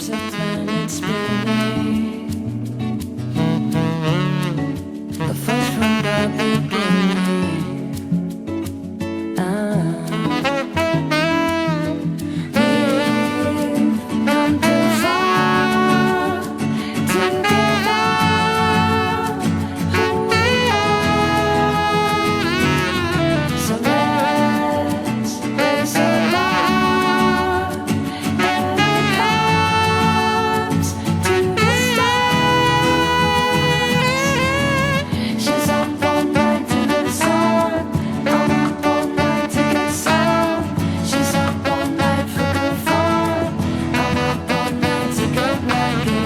keeps the planet spinning. The force from the beginning. We've come too far to give up who we are. So let's raise our love helicopters to the stars. She's up all night to the sun. I'm up all night to get some. She's up all night for good fun. I'm up all night to get lucky.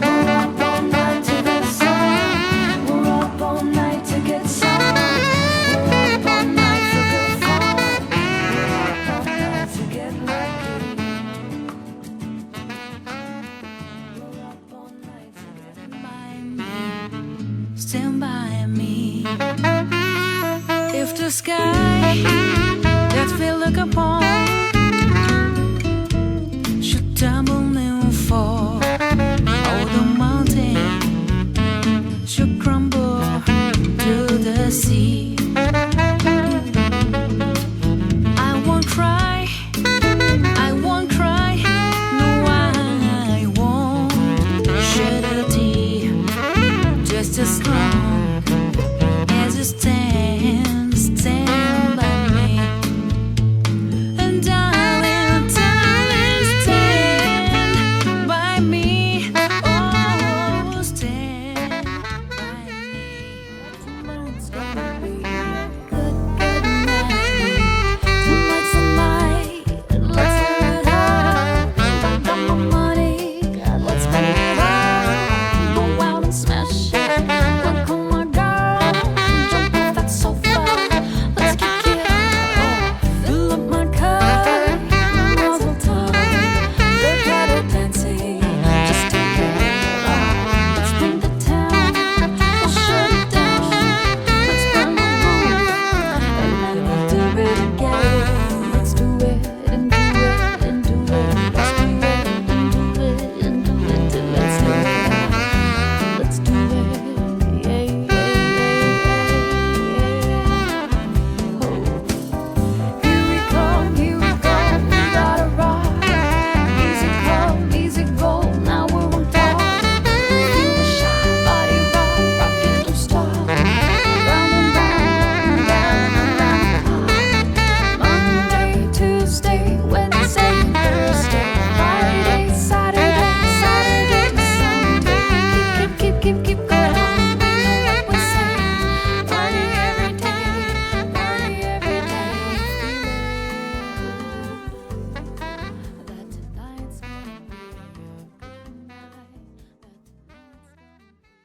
We're up all night to the sun. We're up all night to get some. We're up all night for good fun. We're up all night to get lucky. We're up all night to get by me. Stand by me. If the sky that we look upon